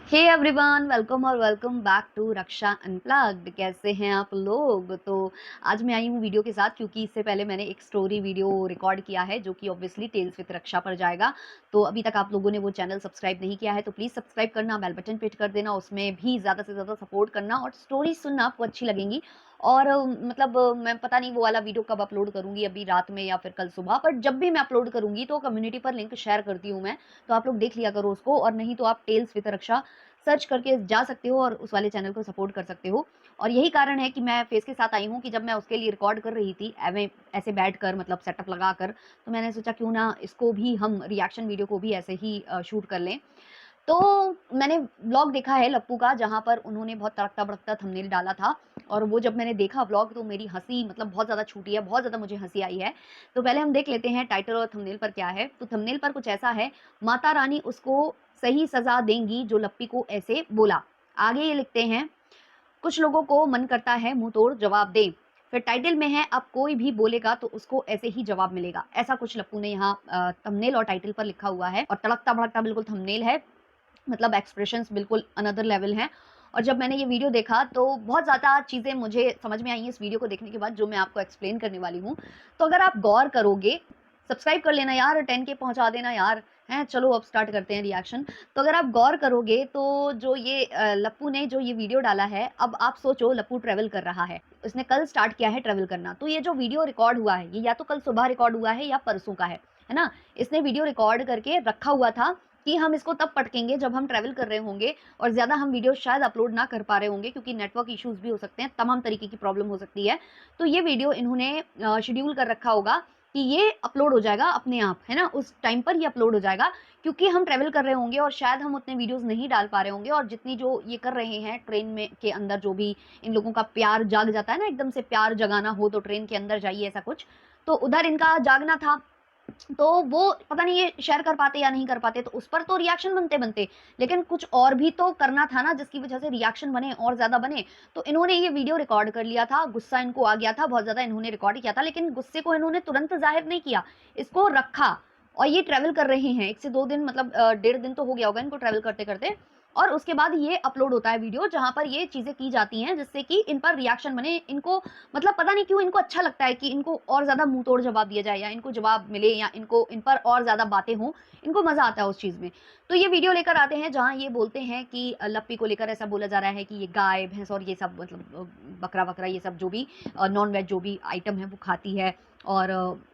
हे everyone, welcome और welcome back to Raksha unplugged. कैसे हैं आप लोग? तो आज मैं आई हूँ वीडियो के साथ, क्योंकि इससे पहले मैंने एक स्टोरी वीडियो रिकॉर्ड किया है जो कि ऑब्वियसली टेल्स विद रक्षा पर जाएगा। तो अभी तक आप लोगों ने वो चैनल सब्सक्राइब नहीं किया है तो प्लीज़ सब्सक्राइब करना, बेल बटन पे हिट कर देना, उसमें भी ज़्यादा से ज़्यादा सपोर्ट करना और स्टोरी सुनना आपको अच्छी लगेंगी। और मैं पता नहीं वो वाला वीडियो कब अपलोड करूँगी, अभी रात में या फिर कल सुबह, पर जब भी मैं अपलोड करूँगी तो कम्युनिटी पर लिंक शेयर करती हूँ मैं, तो आप लोग देख लिया करो उसको। और नहीं तो आप टेल्स विद रक्षा सर्च करके जा सकते हो और उस वाले चैनल को सपोर्ट कर सकते हो। और यही कारण है कि मैं फेस के साथ आई हूँ कि जब मैं उसके लिए रिकॉर्ड कर रही थी एवे ऐसे बैठकर, मतलब सेटअप लगाकर, तो मैंने सोचा क्यों ना इसको भी हम रिएक्शन वीडियो को भी ऐसे ही शूट कर लें। तो मैंने व्लॉग देखा है लप्पू का, जहाँ पर उन्होंने बहुत तड़कता-भड़कता थंबनेल डाला था। और वो जब मैंने देखा व्लॉग तो मेरी हँसी मतलब बहुत ज़्यादा छूटी है, बहुत ज़्यादा मुझे हँसी आई है। तो पहले हम देख लेते हैं टाइटल और थंबनेल पर क्या है। तो थंबनेल पर कुछ ऐसा है, माता रानी उसको सही सज़ा देंगी जो लप्पी को ऐसे बोला। आगे ये लिखते हैं, कुछ लोगों को मन करता है मुँह तोड़ जवाब दें। फिर टाइटल में है, अब कोई भी बोलेगा तो उसको ऐसे ही जवाब मिलेगा। ऐसा कुछ लप्पू ने यहाँ थंबनेल और टाइटल पर लिखा हुआ है और तड़कता-भड़कता बिल्कुल थंबनेल है। मतलब एक्सप्रेशंस बिल्कुल अनदर लेवल हैं। और जब मैंने ये वीडियो देखा तो बहुत ज़्यादा चीज़ें मुझे समझ में आई हैं इस वीडियो को देखने के बाद, जो मैं आपको एक्सप्लेन करने वाली हूँ। तो अगर आप गौर करोगे, सब्सक्राइब कर लेना यार, 10K पहुँचा देना यार, हैं? चलो अब स्टार्ट करते हैं रिएक्शन। तो अगर आप गौर करोगे तो जो ये लप्पू ने जो ये वीडियो डाला है, अब आप सोचो लप्पू ट्रैवल कर रहा है। इसने कल स्टार्ट किया है ट्रैवल करना। तो ये जो वीडियो रिकॉर्ड हुआ है, ये या तो कल सुबह रिकॉर्ड हुआ है या परसों का है ना? इसने वीडियो रिकॉर्ड करके रखा हुआ था कि हम इसको तब पटकेंगे जब हम ट्रैवल कर रहे होंगे और ज़्यादा हम वीडियो शायद अपलोड ना कर पा रहे होंगे, क्योंकि नेटवर्क इश्यूज़ भी हो सकते हैं, तमाम तरीके की प्रॉब्लम हो सकती है। तो ये वीडियो इन्होंने शेड्यूल कर रखा होगा कि ये अपलोड हो जाएगा अपने आप, है ना? उस टाइम पर ये अपलोड हो जाएगा, क्योंकि हम ट्रैवल कर रहे होंगे और शायद हम उतने वीडियोज़ नहीं डाल पा रहे होंगे। और जितनी जो ये कर रहे हैं ट्रेन में के अंदर, जो भी इन लोगों का प्यार जाग जाता है ना, एकदम से प्यार जगाना हो तो ट्रेन के अंदर जाइए, ऐसा कुछ। तो उधर इनका जागना था, तो वो पता नहीं ये शेयर कर पाते या नहीं कर पाते, तो उस पर तो रिएक्शन बनते-बनते, लेकिन कुछ और भी तो करना था ना जिसकी वजह से रिएक्शन बने और ज़्यादा बने। तो इन्होंने ये वीडियो रिकॉर्ड कर लिया था, गुस्सा इनको आ गया था, बहुत ज़्यादा इन्होंने रिकॉर्ड किया था, लेकिन गुस्से को इन्होंने तुरंत ज़ाहिर नहीं किया, इसको रखा। और ये ट्रैवल कर रहे हैं 1 से 2 दिन, मतलब 1.5 दिन तो हो गया होगा इनको ट्रैवल करते-करते। और उसके बाद ये अपलोड होता है वीडियो, जहाँ पर ये चीज़ें की जाती हैं जिससे कि इन पर रिएक्शन बने। इनको मतलब पता नहीं क्यों इनको अच्छा लगता है कि इनको और ज़्यादा मुँह तोड़ जवाब दिया जाए, या इनको जवाब मिले, या इनको इन पर और ज़्यादा बातें हों, इनको मज़ा आता है उस चीज़ में। तो ये वीडियो लेकर आते हैं जहाँ ये बोलते हैं कि लप्पी को लेकर ऐसा बोला जा रहा है कि ये गाय, भैंस और ये सब, मतलब बकरा-वकरा, ये सब जो भी नॉन-वेज जो भी आइटम है वो खाती है। और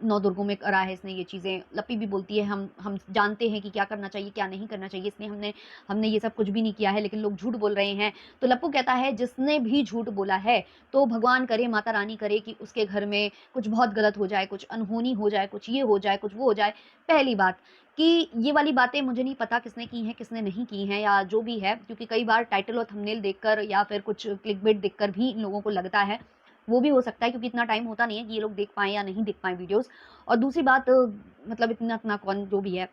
नौ दुर्गों में करा है इसने ये चीज़ें। लप्पी भी बोलती है, हम जानते हैं कि क्या करना चाहिए, क्या नहीं करना चाहिए, इसलिए हमने हमने ये सब कुछ भी नहीं किया है, लेकिन लोग झूठ बोल रहे हैं। तो लप्पू कहता है, जिसने भी झूठ बोला है तो भगवान करे, माता रानी करे कि उसके घर में कुछ बहुत गलत हो जाए, कुछ अनहोनी हो जाए, कुछ ये हो जाए, कुछ वो हो जाए। पहली बात कि ये वाली बातें मुझे नहीं पता किसने की हैं, किसने नहीं की हैं, या जो भी है, क्योंकि कई बार टाइटल और थंबनेल देखकर या फिर कुछ क्लिकबेट देखकर भी इन लोगों को लगता है। वो भी हो सकता है, क्योंकि इतना टाइम होता नहीं है कि ये लोग देख पाएँ या नहीं देख पाएँ वीडियोज़। और दूसरी बात, मतलब इतना-इतना कौन जो भी है,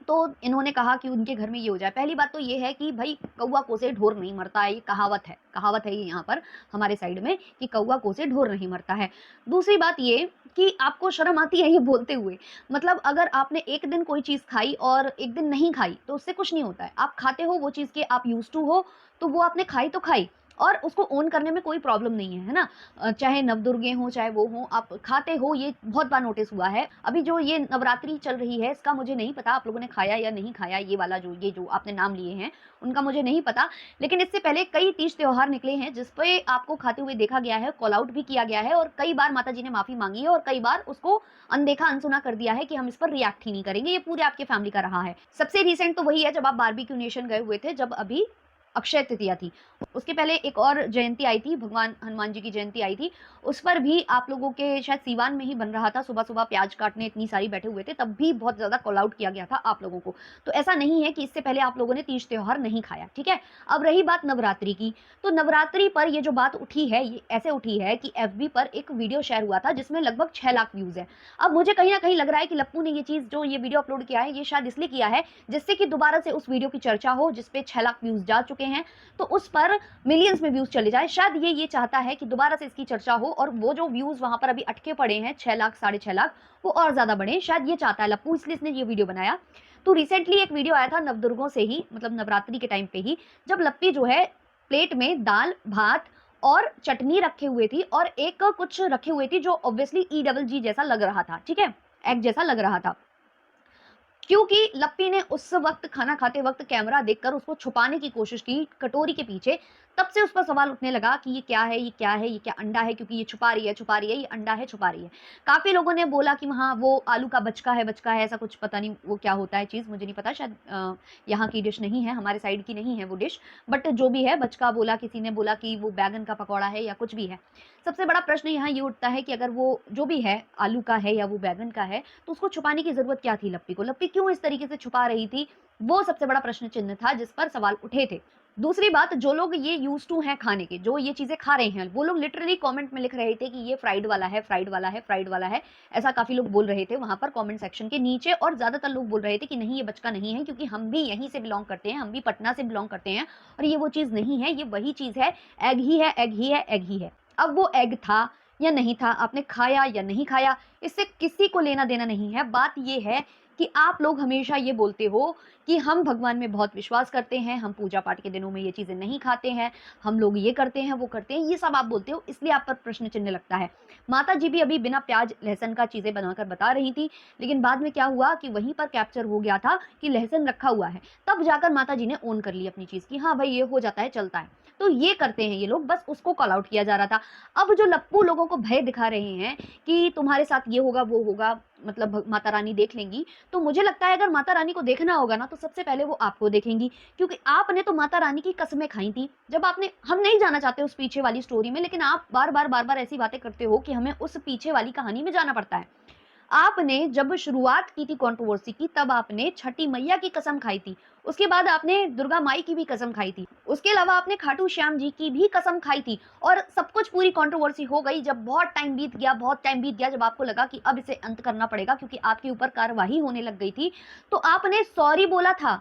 तो इन्होंने कहा कि उनके घर में ये हो जाए। पहली बात तो ये है कि भई कौवा कोसे ढोर नहीं मरता है, ये कहावत है ये यहाँ पर हमारे साइड में, कि कौवा कोसे ढोर नहीं मरता है। दूसरी बात ये कि आपको शर्म आती है ये बोलते हुए? मतलब अगर आपने एक दिन कोई चीज़ खाई और एक दिन नहीं खाई, तो उससे कुछ नहीं होता है। आप खाते हो वो चीज़ के, आप यूज़्ड टू हो, तो वो आपने खाई तो खाई, और उसको ओन करने में कोई प्रॉब्लम नहीं है ना? चाहे नवदुर्गे हों, चाहे वो हों, आप खाते हो, ये बहुत बार नोटिस हुआ है। अभी जो ये नवरात्रि चल रही है, इसका मुझे नहीं पता आप लोगों ने खाया या नहीं खाया, ये वाला ये जो आपने नाम लिए हैं, उनका मुझे नहीं पता। लेकिन इससे पहले कई तीज त्योहार निकले हैं जिस पे आपको खाते हुए देखा गया है, कॉल आउट भी किया गया है, और कई बार माताजी ने माफ़ी माँगी है, और कई बार उसको अनदेखा, अनसुना कर दिया है कि हम इस पर रिएक्ट ही नहीं करेंगे। ये पूरे आपके फैमिली का रहा है। सबसे रिसेंट तो वही है जब आप बारबेक्यू नेशन गए हुए थे, जब अभी अक्षय तृतीया थी। उसके पहले एक और जयंती आई थी, भगवान हनुमान जी की जयंती आई थी। उस पर भी आप लोगों के शायद सीवान में ही बन रहा था, सुबह-सुबह प्याज काटने इतनी सारी बैठे हुए थे, तब भी बहुत ज़्यादा कॉल आउट किया गया था आप लोगों को। तो ऐसा नहीं है कि इससे पहले आप लोगों ने तीज त्योहार नहीं खाया, ठीक है? अब रही बात नवरात्रि की, तो नवरात्रि पर ये जो बात उठी है, ये ऐसे उठी है कि एफबी पर एक वीडियो शेयर हुआ था जिसमें लगभग 6 लाख व्यूज़ हैं। अब मुझे कहीं न कहीं लग रहा है कि लप्पू ने ये चीज़, जो ये वीडियो अपलोड किया है, ये शायद इसलिए किया है जिससे कि दोबारा से उस वीडियो की चर्चा हो, जिस पे 6 लाख व्यूज़ जा चुके हैं, तो उस पर मिलियंस में व्यूज़ चले जाए। शायद ये चाहता है कि दोबारा से इसकी चर्चा हो, और वो जो व्यूज़ वहाँ पर अभी अटके पड़े हैं 6 लाख, साढ़े 6 लाख, वो और ज़्यादा बढ़ें। शायद ये चाहता है लप्पू, इसलिए इसने ये वीडियो बनाया। तो रिसेंटली एक वीडियो आया था नवदुर्गों से ही, मतलब नवरात्रि के टाइम पे ही, जब लप्पी जो है प्लेट में दाल भात और चटनी रखे हुए थी और एक कुछ रखे हुए थी जो ऑब्वियसली E-double-G जैसा लग रहा था, ठीक है, एग जैसा लग रहा था, क्योंकि लप्पी ने उस वक्त खाना खाते वक्त कैमरा देखकर उसको छुपाने की कोशिश की कटोरी के पीछे। तब से उस पर सवाल उठने लगा कि ये क्या है, ये क्या है, ये क्या अंडा है, क्योंकि ये छुपा रही है, छुपा रही है, ये अंडा है, छुपा रही है। काफी लोगों ने बोला कि हाँ वो आलू का बचका है, बचका है, ऐसा कुछ, पता नहीं वो क्या होता है चीज, मुझे नहीं पता, शायद यहाँ की डिश नहीं है, हमारे साइड की नहीं है वो डिश, बट जो भी है बचका बोला, किसी ने बोला कि वो बैगन का पकौड़ा है या कुछ भी है। सबसे बड़ा प्रश्न यहाँ ये उठता है कि अगर वो जो भी है आलू का है या वो बैगन का है, तो उसको छुपाने की जरूरत क्या थी लप्पी को, लप्पी क्यों इस तरीके से छुपा रही थी, वो सबसे बड़ा प्रश्न चिन्ह था जिस पर सवाल उठे थे। दूसरी बात, जो लोग ये यूज टू हैं खाने के, जो ये चीजें खा रहे हैं, वो लोग लिटरली कमेंट में लिख रहे थे कि ये फ्राइड वाला है, फ्राइड वाला है, फ्राइड वाला है, ऐसा काफी लोग बोल रहे थे वहां पर कमेंट सेक्शन के नीचे। और ज्यादातर लोग बोल रहे थे कि नहीं ये बचका नहीं है, क्योंकि हम भी यहीं से बिलोंग करते हैं, हम भी पटना से बिलोंग करते हैं, और ये वो चीज नहीं है, ये वही चीज है, एग ही है, एग ही है, एग ही है। अब वो एग था या नहीं था, आपने खाया या नहीं खाया, इससे किसी को लेना देना नहीं है। बात ये है कि आप लोग हमेशा ये बोलते हो कि हम भगवान में बहुत विश्वास करते हैं, हम पूजा पाठ के दिनों में ये चीजें नहीं खाते हैं, हम लोग ये करते हैं, वो करते हैं, ये सब आप बोलते हो, इसलिए आप पर प्रश्न चिन्ह लगता है। माता जी भी अभी बिना प्याज लहसुन का चीजें बनाकर बता रही थी, लेकिन बाद में क्या हुआ कि वहीं पर कैप्चर हो गया था कि लहसुन रखा हुआ है, तब जाकर माता जी ने ओन कर ली अपनी चीज की, हाँ भाई ये हो जाता है, चलता है। तो ये करते हैं ये लोग, बस उसको कॉल आउट किया जा रहा था। अब जो लप्पू लोगों को भय दिखा रहे हैं कि तुम्हारे साथ ये होगा वो होगा, मतलब माता रानी देख लेंगी, तो मुझे लगता है अगर माता रानी को देखना होगा ना, तो सबसे पहले वो आपको देखेंगी, क्योंकि आपने तो माता रानी की कसमें खाई थी। जब आपने, हम नहीं जाना चाहते उस पीछे वाली स्टोरी में, लेकिन आप बार बार ऐसी बातें करते हो कि हमें उस पीछे वाली कहानी में जाना पड़ता है। आपने जब शुरुआत की थी कंट्रोवर्सी की, तब आपने छठी मैया की कसम खाई थी, उसके बाद आपने दुर्गा माई की भी कसम खाई थी, उसके अलावा आपने खाटू श्याम जी की भी कसम खाई थी, और सब कुछ पूरी कंट्रोवर्सी हो गई जब बहुत टाइम बीत गया, बहुत टाइम बीत गया, जब आपको लगा कि अब इसे अंत करना पड़ेगा क्योंकि आपके ऊपर कार्रवाई होने लग गई थी, तो आपने सॉरी बोला था,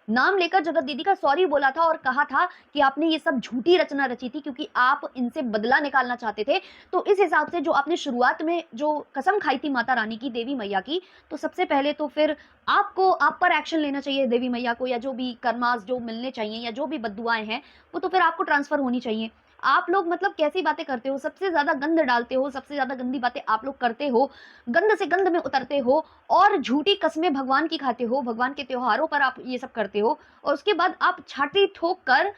नाम लेकर जगत दीदी का सॉरी बोला था और कहा था कि आपने ये सब झूठी रचना रची थी क्योंकि आप इनसे बदला निकालना चाहते थे। तो इस हिसाब से जो आपने शुरुआत में जो कसम खाई थी माता रानी की, देवी मैया की, तो सबसे पहले तो फिर आपको, आप पर एक्शन लेना चाहिए देवी मैया को, या जो भी कर्मास जो मिलने चाहिए या जो भी बद्दुआएं हैं वो तो फिर आपको ट्रांसफर होनी चाहिए। आप लोग मतलब कैसी बातें करते हो, सबसे ज्यादा गंद डालते हो, सबसे ज्यादा गंदी बातें आप लोग करते हो, गंद से गंद में उतरते हो, और झूठी कस्में भगवान की खाते हो, भगवान के त्योहारों पर आप ये सब करते हो, और उसके बाद आप छाती ठोक कर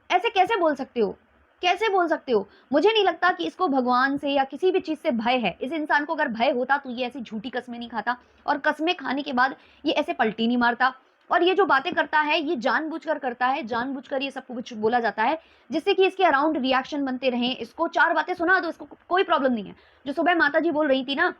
ऐसे कैसे बोल सकते हो, कैसे बोल सकते हो। मुझे नहीं लगता कि इसको भगवान से या किसी भी चीज से भय है। इस इंसान को अगर भय होता तो ये ऐसी झूठी कस्में नहीं खाता, और कस्में खाने के बाद ये ऐसे पलटी नहीं मारता, और ये जो बातें करता है ये जानबूझकर करता है, जानबूझकर ये सब कुछ बोला जाता है जिससे कि इसके अराउंड रिएक्शन बनते रहें। इसको चार बातें सुना दो, इसको कोई प्रॉब्लम नहीं है। जो सुबह माता जी बोल रही थी ना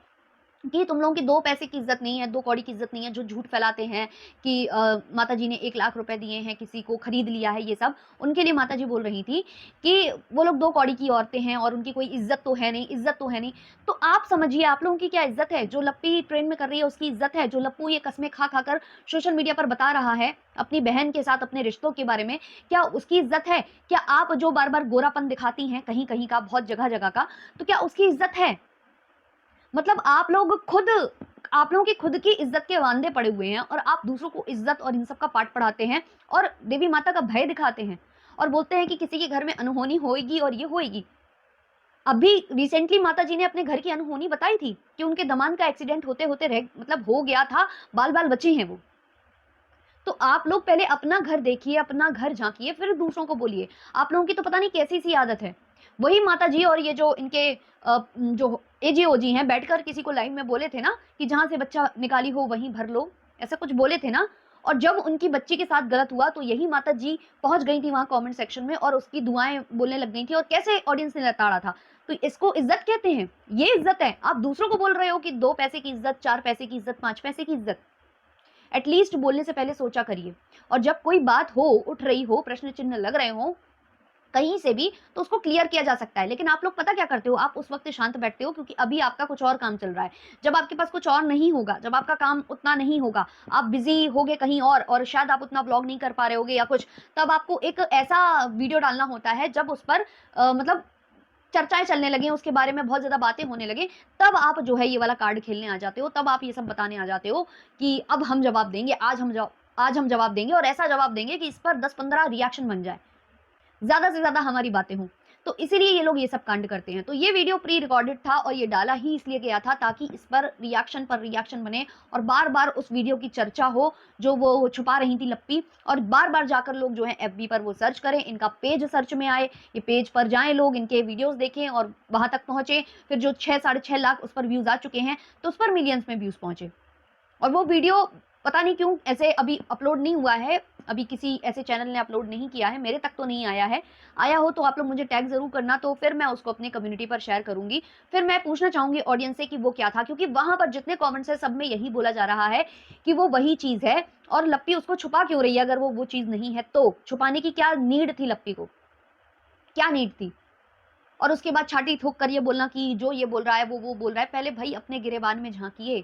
कि तुम लोगों की 2 पैसे की इज्जत नहीं है, 2 कौड़ी की इज्जत नहीं है, जो झूठ फैलाते हैं कि माता जी ने 1 लाख रुपए दिए हैं, किसी को खरीद लिया है, ये सब उनके लिए माता जी बोल रही थी कि वो लोग 2 कौड़ी की औरतें हैं और उनकी कोई इज्जत तो है नहीं, इज्जत तो है नहीं। तो आप समझिए आप लोगों की क्या इज्जत है, जो लप्पी ट्रेन में कर रही है उसकी इज्जत है, जो लप्पू ये कस्में खा खाकर सोशल मीडिया पर बता रहा है अपनी बहन के साथ अपने रिश्तों के बारे में, क्या उसकी इज्जत है? क्या आप जो बार बार गोरापन दिखाती हैं कहीं कहीं का, बहुत जगह जगह का, तो क्या उसकी इज्जत है? मतलब आप लोग खुद, आप लोगों की खुद की इज्जत के वांदे पड़े हुए हैं, और आप दूसरों को इज्जत और इन सब का पाठ पढ़ाते हैं और देवी माता का भय दिखाते हैं और बोलते हैं कि किसी के घर में अनहोनी होएगी और ये होएगी। अभी रिसेंटली माता जी ने अपने घर की अनहोनी बताई थी कि उनके दमाद का एक्सीडेंट होते होते रह, मतलब हो गया था, बाल बाल बचे हैं वो। तो आप लोग पहले अपना घर देखिए, अपना घर झांकिए, फिर दूसरों को बोलिए। आप लोगों की तो पता नहीं कैसी सी आदत है। वही माता जी और ये जो इनके जो एजी ओजी हैं, बैठकर किसी को लाइव में बोले थे ना कि जहां से बच्चा निकाली हो वहीं भर लो, ऐसा कुछ बोले थे ना। और जब उनकी बच्ची के साथ गलत हुआ तो यही माता जी पहुंच गई थी वहां कमेंट सेक्शन में और उसकी दुआएं बोलने लग गई थी, और कैसे ऑडियंस ने लताड़ा था। तो इसको इज्जत कहते हैं, ये इज्जत है। आप दूसरों को बोल रहे हो कि 2 पैसे की इज्जत, 4 पैसे की इज्जत, 5 पैसे की इज्जत। एटलीस्ट बोलने से पहले सोचा करिए, और जब कोई बात हो, उठ रही हो, प्रश्न चिन्ह लग रहे हो कहीं से भी, तो उसको क्लियर किया जा सकता है। लेकिन आप लोग पता क्या करते हो, आप उस वक्त शांत बैठते हो क्योंकि अभी आपका कुछ और काम चल रहा है। जब आपके पास कुछ और नहीं होगा, जब आपका काम उतना नहीं होगा, आप बिजी होगे कहीं और शायद आप उतना ब्लॉग नहीं कर पा रहे होगे या कुछ, तब आपको एक ऐसा वीडियो डालना होता है जब उस पर मतलब चर्चाएं चलने लगी, उसके बारे में बहुत ज़्यादा बातें होने लगे, तब आप जो है ये वाला कार्ड खेलने आ जाते हो, तब आप ये सब बताने आ जाते हो कि अब हम जवाब देंगे, आज हम जवाब देंगे और ऐसा जवाब देंगे कि इस पर 10-15 रिएक्शन बन जाए, ज़्यादा से ज़्यादा हमारी बातें हों। तो इसीलिए ये लोग ये सब कांड करते हैं। तो ये वीडियो प्री रिकॉर्डेड था और ये डाला ही इसलिए गया था ताकि इस पर रिएक्शन बने और बार-बार उस वीडियो की चर्चा हो, जो वो छुपा रही थी लप्पी, और बार-बार जाकर लोग जो है एफबी पर वो सर्च करें, इनका पेज सर्च में आए, ये पेज पर जाएँ लोग, इनके वीडियोज़ देखें और वहाँ तक पहुँचे। फिर जो 6 साढ़े 6 लाख उस पर व्यूज़ आ चुके हैं, तो उस पर मिलियंस में व्यूज़ पहुँचे। और वो वीडियो पता नहीं क्यों ऐसे अभी अपलोड नहीं हुआ है, अभी किसी ऐसे चैनल ने अपलोड नहीं किया है, मेरे तक तो नहीं आया है। आया हो तो आप लोग मुझे टैग ज़रूर करना, तो फिर मैं उसको अपनी कम्युनिटी पर शेयर करूँगी। फिर मैं पूछना चाहूँगी ऑडियंस से कि वो क्या था, क्योंकि वहाँ पर जितने कमेंट्स हैं सब में यही बोला जा रहा है कि वो वही चीज़ है और लप्पी उसको छुपा क्यों रही है, अगर वो चीज़ नहीं है तो? छुपाने की क्या नीड थी लप्पी को? क्या नीड थी? और उसके बाद छाती ठोक कर ये बोलना कि जो ये बोल रहा है वो बोल रहा है। पहले भाई अपने गिरेबान में झाँकिए,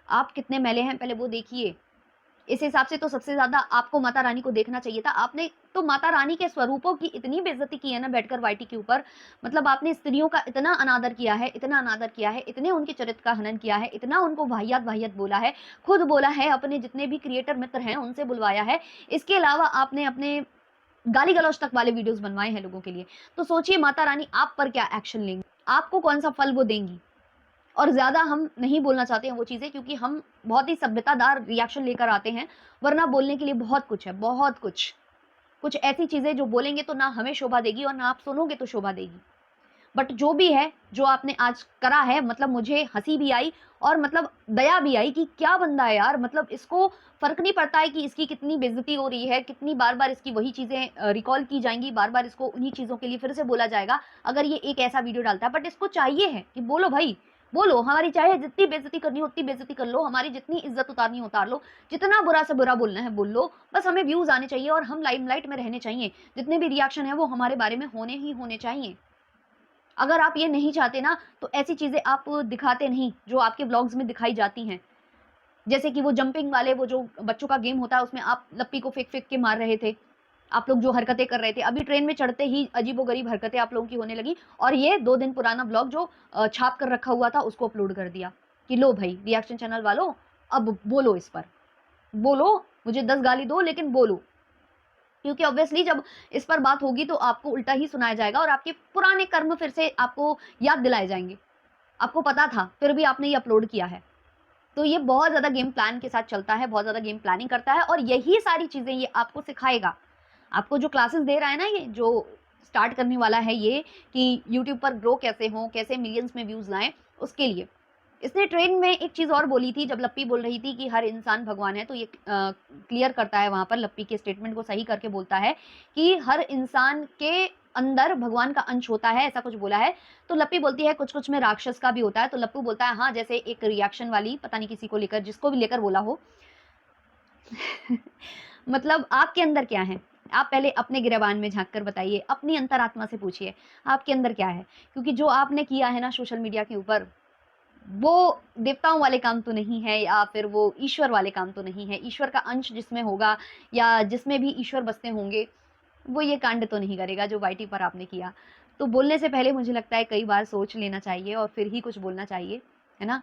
आप कितने मैले हैं पहले वो देखिए। इस हिसाब से तो सबसे ज़्यादा आपको माता रानी को देखना चाहिए था। आपने तो माता रानी के स्वरूपों की इतनी बेइज्जती की है ना बैठकर वाईटी के ऊपर, मतलब आपने स्त्रियों का इतना अनादर किया है, इतना अनादर किया है, इतने उनके चरित्र का हनन किया है, इतना उनको वाहियात-वाहियात बोला है, खुद बोला है, अपने जितने भी क्रिएटर मित्र हैं उनसे बुलवाया है। इसके अलावा आपने अपने गाली-गलौच तक वाले वीडियोज़ बनवाए हैं लोगों के लिए। तो सोचिए माता रानी आप पर क्या एक्शन लेंगी? आपको कौन-सा फल वो देंगी? और ज़्यादा हम नहीं बोलना चाहते हैं वो चीज़ें, क्योंकि हम बहुत ही सभ्यतादार रिएक्शन लेकर आते हैं, वरना बोलने के लिए बहुत कुछ है, बहुत कुछ। कुछ ऐसी चीज़ें जो बोलेंगे तो ना हमें शोभा देगी और ना आप सुनोगे तो शोभा देगी। बट जो भी है, जो आपने आज करा है, मतलब मुझे हँसी भी आई और मतलब दया भी आई कि क्या बंदा है यार, मतलब इसको फ़र्क नहीं पड़ता है कि इसकी कितनी बेइज़्ज़ती हो रही है, कितनी बार-बार इसकी वही चीज़ें रिकॉल की जाएँगी, बार-बार इसको उन्हीं चीज़ों के लिए फिर से बोला जाएगा, अगर ये एक ऐसा वीडियो डालता है। बट इसको चाहिए है कि बोलो भाई, बोलो, हमारी चाहे जितनी बेइज़्ज़ती करनी हो उतनी बेइज़्ज़ती कर लो, हमारी जितनी इज़्ज़त उतारनी हो उतार लो, जितना बुरा से बुरा बोलना है बोल लो, बस हमें व्यूज़ आने चाहिए और हम लाइमलाइट में रहने चाहिए। जितने भी रिएक्शन हैं वो हमारे बारे में होने ही होने चाहिए। अगर आप ये नहीं चाहते ना, तो ऐसी चीज़ें आप दिखाते नहीं, जो आपके व्लॉग्स में दिखाई जाती हैं। जैसे कि वो जंपिंग वाले वो जो बच्चों का गेम होता है, उसमें आप लप्पी को फेंक-फेंक के मार रहे थे। आप लोग जो हरकतें कर रहे थे, अभी ट्रेन में चढ़ते ही अजीबो-गरीब हरकतें आप लोगों की होने लगी और ये 2 दिन पुराना व्लॉग जो छाप कर रखा हुआ था, उसको अपलोड कर दिया कि लो भई, रिएक्शन चैनल वालों, अब बोलो इस पर। बोलो, मुझे 10 गाली दो लेकिन बोलो। क्योंकि ऑब्वियसली जब इस पर बात होगी तो आपको उल्टा ही सुनाया जाएगा और आपके पुराने कर्म फिर से आपको याद दिलाए जाएँगे। आपको पता था, फिर भी आपने ये अपलोड किया है। तो ये बहुत ज़्यादा गेम प्लान के साथ चलता है, बहुत ज़्यादा गेम प्लानिंग करता है और यही सारी चीज़ें ये आपको सिखाएगा। आपको जो क्लासेस दे रहा है ना ये, जो स्टार्ट करने वाला है ये कि यूट्यूब पर ग्रो कैसे हों, कैसे मिलियंस में व्यूज़ लाएँ, उसके लिए। इसने ट्रेन में एक चीज़ और बोली थी, जब लप्पी बोल रही थी कि हर इंसान भगवान है, तो ये क्लियर करता है वहाँ पर, लप्पी के स्टेटमेंट को सही करके बोलता है कि हर इंसान के अंदर भगवान का अंश होता है, ऐसा कुछ बोला है। तो लप्पी बोलती है कुछ-कुछ में राक्षस का भी होता है, तो लप्पू बोलता है हाँ, जैसे एक रिएक्शन वाली पता नहीं किसी को लेकर, जिसको भी लेकर बोला हो। मतलब आपके अंदर क्या है? आप पहले अपने गिरेबान में झाँक कर बताइए, अपनी अंतरात्मा से पूछिए, आपके अंदर क्या है? क्योंकि जो आपने किया है ना सोशल मीडिया के ऊपर, वो देवताओं वाले काम तो नहीं है या फिर वो ईश्वर वाले काम तो नहीं है। ईश्वर का अंश जिसमें होगा या जिसमें भी ईश्वर बसते होंगे, वो ये कांड तो नहीं करेगा जो वाईटी पर आपने किया। तो बोलने से पहले मुझे लगता है कई बार सोच लेना चाहिए और फिर ही कुछ बोलना चाहिए, है ना?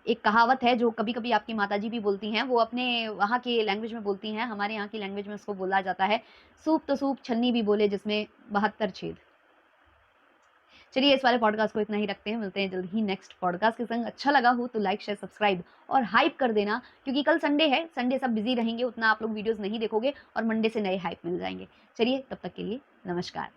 एक कहावत है जो कभी-कभी आपकी माताजी भी बोलती हैं, वो अपने वहाँ की लैंग्वेज में बोलती हैं, हमारे यहाँ की लैंग्वेज में उसको बोला जाता है, सूप तो सूप छन्नी भी बोले जिसमें 72 छेद। चलिए इस वाले पॉडकास्ट को इतना ही रखते हैं, मिलते हैं जल्द ही नेक्स्ट पॉडकास्ट के संग। अच्छा लगा हो तो लाइक, शेयर, सब्सक्राइब और हाइप कर देना, क्योंकि कल संडे है, संडे सब बिज़ी रहेंगे, उतना आप लोग वीडियोज़ नहीं देखोगे और मंडे से नए हाइप मिल जाएँगे। चलिए तब तक के लिए नमस्कार।